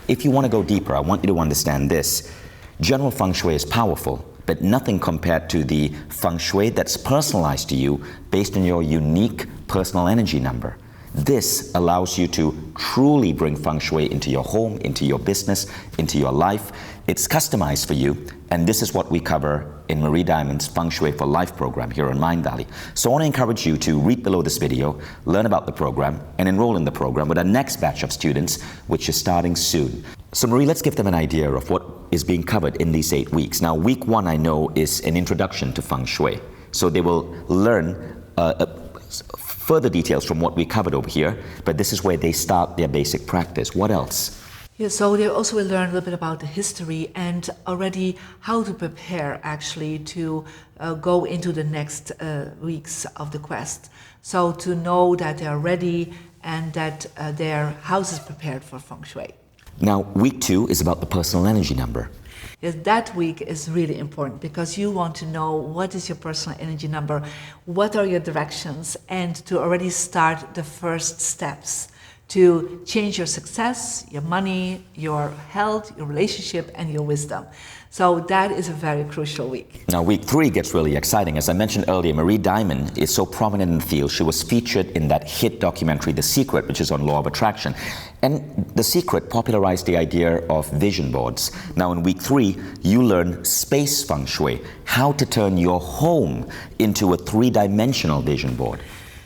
If you want to go deeper, I want you to understand this. General Feng Shui is powerful, but nothing compared to the Feng Shui that's personalized to you based on your unique personal energy number. This allows you to truly bring Feng Shui into your home, into your business, into your life. It's customized for you, and this is what we cover in Marie Diamond's Feng Shui for Life program here in Mindvalley. So I want to encourage you to read below this video, learn about the program, and enroll in the program with our next batch of students, which is starting soon. So Marie, let's give them an idea of what is being covered in these 8 weeks. Now, week 1, I know, is an introduction to Feng Shui. So they will learn further details from what we covered over here, but this is where they start their basic practice. What else? Yeah, so they also will learn a little bit about the history and already how to prepare actually to go into the next weeks of the quest. So to know that they are ready and that their house is prepared for Feng Shui. Now, week 2 is about the personal energy number. Yes, that week is really important because you want to know what is your personal energy number, what are your directions, and to already start the first steps to change your success, your money, your health, your relationship, and your wisdom. So that is a very crucial week. Now, week 3 gets really exciting. As I mentioned earlier, Marie Diamond is so prominent in the field. She was featured in that hit documentary, The Secret, which is on law of attraction. And The Secret popularized the idea of vision boards. Now, in week 3, you learn space Feng Shui, how to turn your home into a 3-dimensional vision board.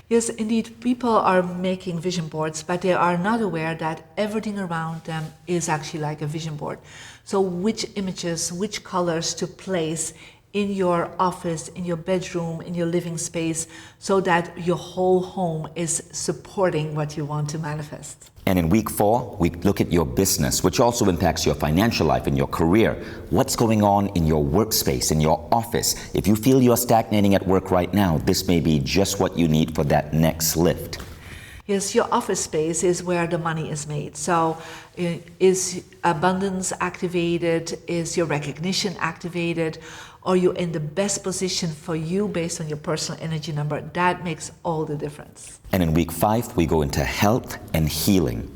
Yes, indeed, people are making vision boards, but they are not aware that everything around them is actually like a vision board. So which images, which colors to place in your office, in your bedroom, in your living space, so that your whole home is supporting what you want to manifest. And in week 4, we look at your business, which also impacts your financial life and your career. What's going on in your workspace, in your office? If you feel you're stagnating at work right now, this may be just what you need for that next lift. Yes, your office space is where the money is made. So is abundance activated? Is your recognition activated? Are you in the best position for you based on your personal energy number? That makes all the difference. And in week 5, we go into health and healing.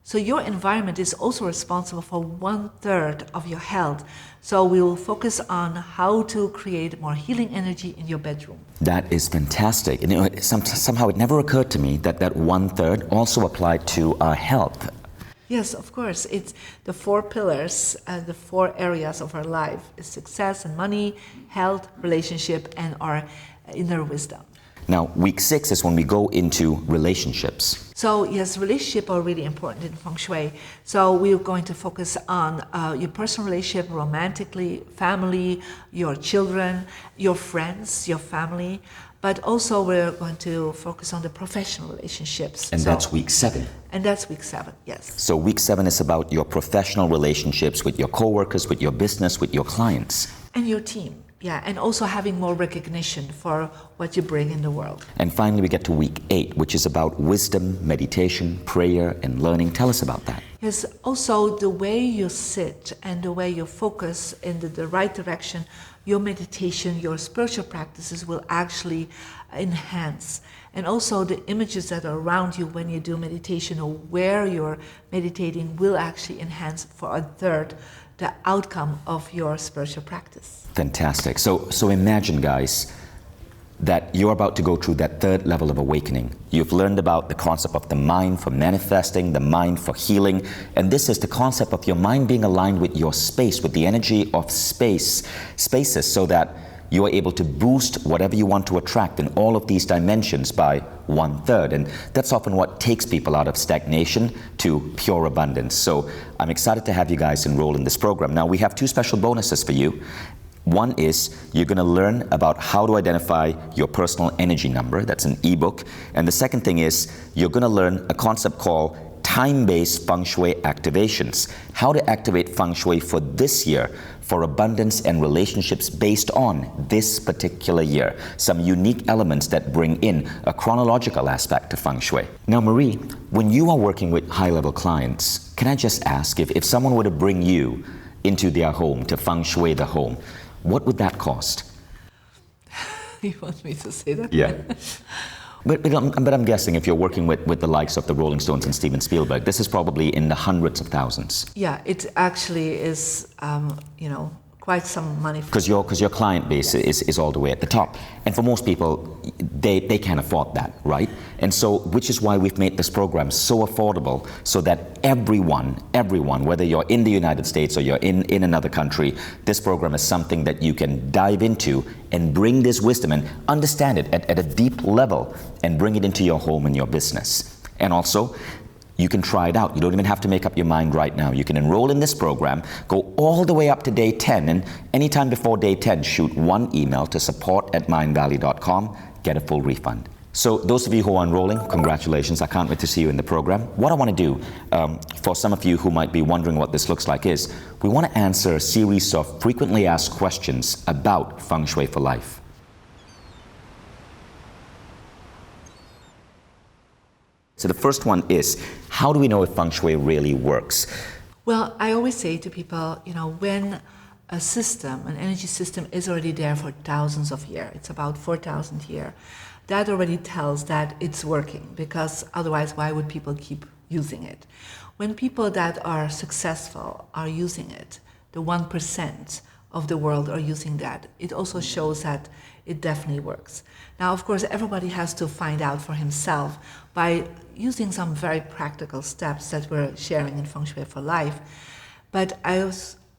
So your environment is also responsible for 1/3 of your health. So we will focus on how to create more healing energy in your bedroom. That is fantastic. And somehow it never occurred to me that 1/3 also applied to our health. Yes, of course. It's the 4 pillars, the 4 areas of our life is success and money, health, relationship, and our inner wisdom. Now, week 6 is when we go into relationships. So yes, relationships are really important in Feng Shui. So we're going to focus on your personal relationship, romantically, family, your children, your friends, your family. But also we're going to focus on the professional relationships. And that's week 7. And that's week 7, yes. So week 7 is about your professional relationships with your coworkers, with your business, with your clients. And your team. Yeah, and also having more recognition for what you bring in the world. And finally, we get to week 8, which is about wisdom, meditation, prayer, and learning. Tell us about that. Yes, also the way you sit and the way you focus in the right direction, your meditation, your spiritual practices will actually enhance. And also the images that are around you when you do meditation or where you're meditating will actually enhance for 1/3 the outcome of your spiritual practice. Fantastic. So imagine, guys, that you're about to go through that 3rd level of awakening. You've learned about the concept of the mind for manifesting, the mind for healing, and this is the concept of your mind being aligned with your space, with the energy of spaces, so that you are able to boost whatever you want to attract in all of these dimensions by 1/3. And that's often what takes people out of stagnation to pure abundance. So I'm excited to have you guys enroll in this program. Now, we have 2 special bonuses for you. One is you're going to learn about how to identify your personal energy number. That's an ebook. And the second thing is you're going to learn a concept called time-based Feng Shui activations. How to activate Feng Shui for this year for abundance and relationships based on this particular year. Some unique elements that bring in a chronological aspect to Feng Shui. Now, Marie, when you are working with high-level clients, can I just ask if someone were to bring you into their home to Feng Shui the home, what would that cost? You want me to say that? Yeah. But I'm guessing if you're working with the likes of the Rolling Stones and Steven Spielberg, this is probably in the hundreds of thousands. Yeah, it actually is, quite some money. Because your client base is all the way at the top. And for most people, they can't afford that, right? And so, which is why we've made this program so affordable, so that everyone, whether you're in the United States or you're in another country, this program is something that you can dive into and bring this wisdom and understand it at a deep level and bring it into your home and your business. And also, you can try it out. You don't even have to make up your mind right now. You can enroll in this program, go all the way up to day 10, and anytime before day 10, shoot 1 email to support@mindvalley.com, get a full refund. So those of you who are enrolling, congratulations. I can't wait to see you in the program. What I want to do, for some of you who might be wondering what this looks like, is we want to answer a series of frequently asked questions about Feng Shui for life. So the first one is, how do we know if Feng Shui really works? Well, I always say to people, when a system, an energy system is already there for thousands of years, it's about 4,000 years, that already tells that it's working, because otherwise why would people keep using it? When people that are successful are using it, the 1% of the world are using that, it also shows that it definitely works. Now, of course, everybody has to find out for himself by using some very practical steps that we're sharing in Feng Shui for Life. But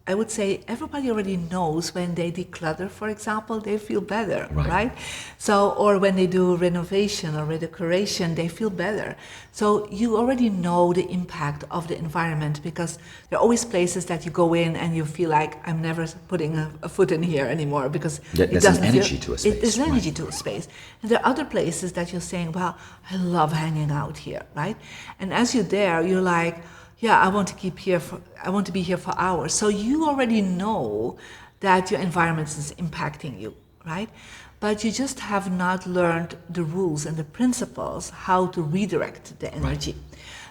I would say everybody already knows when they declutter, for example, they feel better, right? So, or when they do renovation or redecoration, they feel better. So you already know the impact of the environment, because there are always places that you go in and you feel like, I'm never putting a foot in here anymore, because there's an energy to a space. There's an energy to a space. And there are other places that you're saying, well, I love hanging out here, right? And as you're there, you're like, yeah, I want to be here for hours. So you already know that your environment is impacting you. right? But you just have not learned the rules and the principles, how to redirect the energy.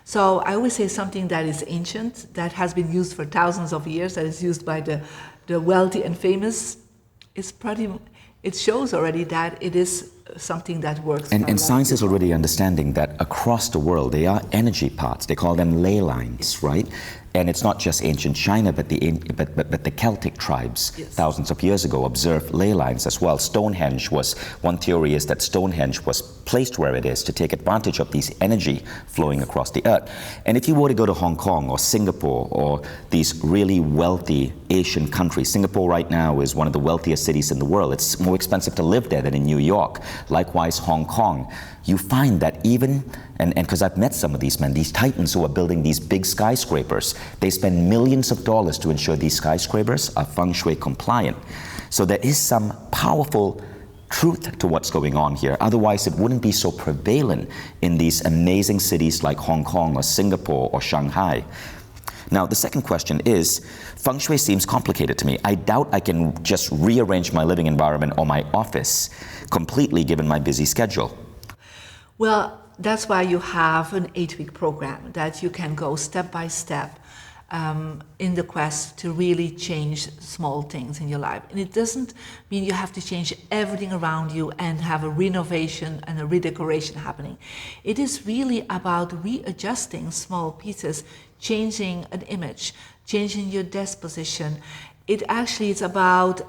So I always say something that is ancient, that has been used for thousands of years, that is used by the wealthy and famous, it shows already that it is something that works. And science is already understanding that across the world there are energy parts. They call them ley lines, right? And it's not just ancient China, but the Celtic tribes thousands of years ago observed ley lines as well. Stonehenge was, one theory is that Stonehenge was placed where it is to take advantage of these energy flowing across the earth. And if you were to go to Hong Kong or Singapore or these really wealthy Asian countries, Singapore right now is one of the wealthiest cities in the world. It's more expensive to live there than in New York. Likewise, Hong Kong. You find that even, and because I've met some of these men, these titans who are building these big skyscrapers, they spend millions of dollars to ensure these skyscrapers are Feng Shui compliant. So there is some powerful truth to what's going on here. Otherwise, it wouldn't be so prevalent in these amazing cities like Hong Kong or Singapore or Shanghai. Now, the second question is, Feng Shui seems complicated to me. I doubt I can just rearrange my living environment or my office completely given my busy schedule. Well, that's why you have an 8-week program that you can go step by step in the quest to really change small things in your life. And it doesn't mean you have to change everything around you and have a renovation and a redecoration happening. It is really about readjusting small pieces, changing an image, changing your desk position. It actually is about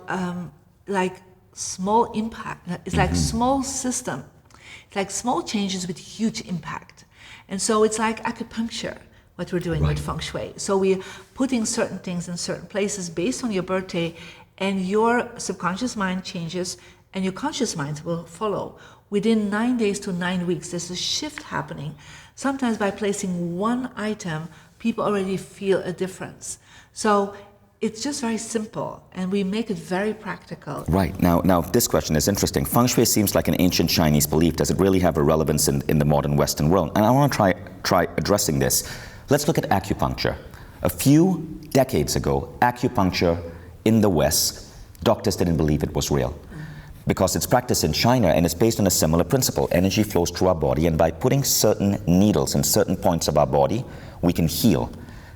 like small impact. It's like small system. It's like small changes with huge impact. And so it's like acupuncture, what we're doing with Feng Shui. So we're putting certain things in certain places based on your birthday, and your subconscious mind changes and your conscious mind will follow. Within 9 days to 9 weeks, there's a shift happening. Sometimes by placing one item, people already feel a difference. So it's just very simple, and we make it very practical. Right. Now this question is interesting. Feng Shui seems like an ancient Chinese belief. Does it really have a relevance in the modern Western world? And I want to try addressing this. Let's look at acupuncture. A few decades ago, acupuncture in the West, doctors didn't believe it was real. Because it's practiced in China and it's based on a similar principle. Energy flows through our body, and by putting certain needles in certain points of our body, we can heal.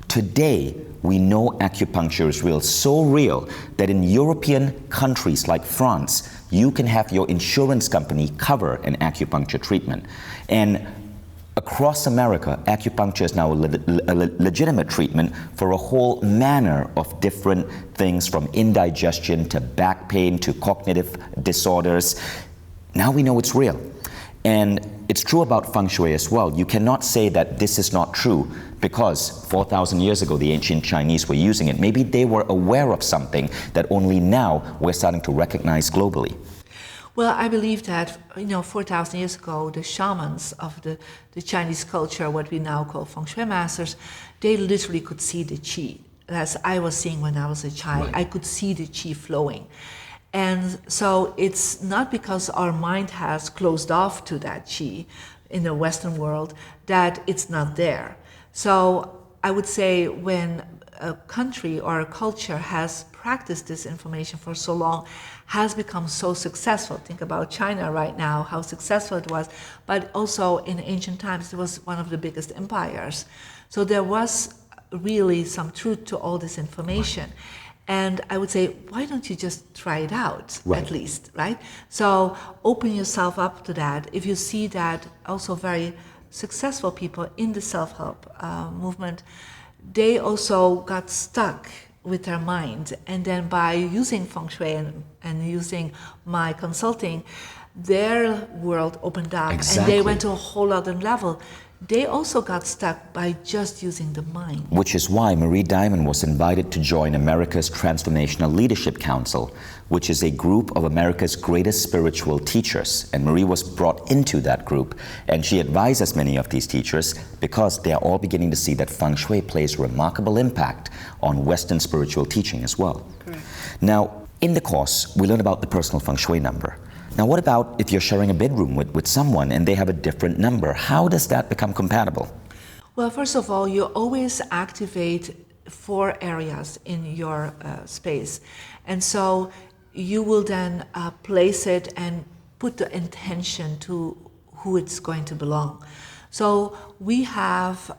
Today, we know acupuncture is real, so real that in European countries like France, you can have your insurance company cover an acupuncture treatment. And across America, acupuncture is now a legitimate treatment for a whole manner of different things, from indigestion to back pain to cognitive disorders. Now we know it's real. And it's true about Feng Shui as well. You cannot say that this is not true because 4,000 years ago the ancient Chinese were using it. Maybe they were aware of something that only now we're starting to recognize globally. Well, I believe that, 4,000 years ago, the shamans of the Chinese culture, what we now call Feng Shui masters, they literally could see the qi. As I was seeing when I was a child, I could see the qi flowing. And so it's not because our mind has closed off to that qi in the Western world that it's not there. So I would say when a country or a culture has practiced this information for so long, has become so successful. Think about China right now, how successful it was, but also in ancient times, it was one of the biggest empires. So there was really some truth to all this information. And I would say, why don't you just try it out, at least, right? So open yourself up to that. If you see that also very successful people in the self-help movement, they also got stuck with their mind. And then by using Feng Shui and using my consulting, their world opened up and they went to a whole other level. They also got stuck by just using the mind. Which is why Marie Diamond was invited to join America's Transformational Leadership Council, which is a group of America's greatest spiritual teachers. And Marie was brought into that group, and she advises many of these teachers because they are all beginning to see that Feng Shui plays remarkable impact on Western spiritual teaching as well. Correct. Now, in the course, we learn about the personal Feng Shui number. Now, what about if you're sharing a bedroom with someone and they have a different number? How does that become compatible? Well, first of all, you always activate 4 areas in your space. And so you will then place it and put the intention to who it's going to belong. So we have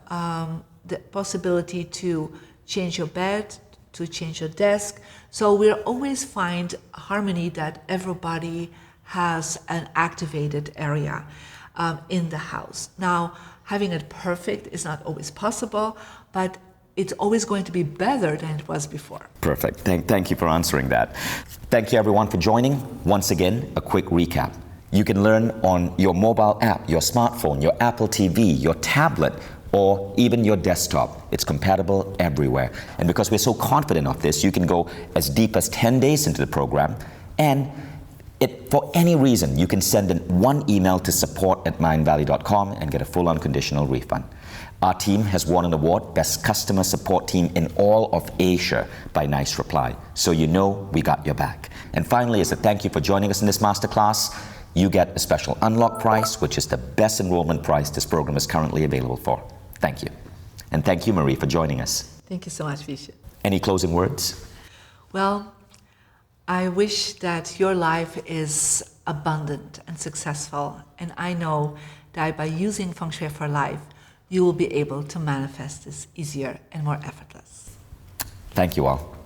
the possibility to change your bed, to change your desk. So we'll always find harmony that everybody has an activated area in the house. Now, having it perfect is not always possible, but it's always going to be better than it was before. Perfect. Thank you for answering that. Thank you everyone for joining. Once again, a quick recap. You can learn on your mobile app, your smartphone, your Apple TV, your tablet, or even your desktop. It's compatible everywhere. And because we're so confident of this, you can go as deep as 10 days into the program, and for any reason, you can send in one email to support@mindvalley.com and get a full unconditional refund. Our team has won an award, Best Customer Support Team in all of Asia by Nice Reply. So you know we got your back. And finally, as a thank you for joining us in this masterclass, you get a special unlock price, which is the best enrollment price this program is currently available for. Thank you. And thank you, Marie, for joining us. Thank you so much, Visha. Any closing words? Well, I wish that your life is abundant and successful, and I know that by using Feng Shui for life, you will be able to manifest this easier and more effortless. Thank you all.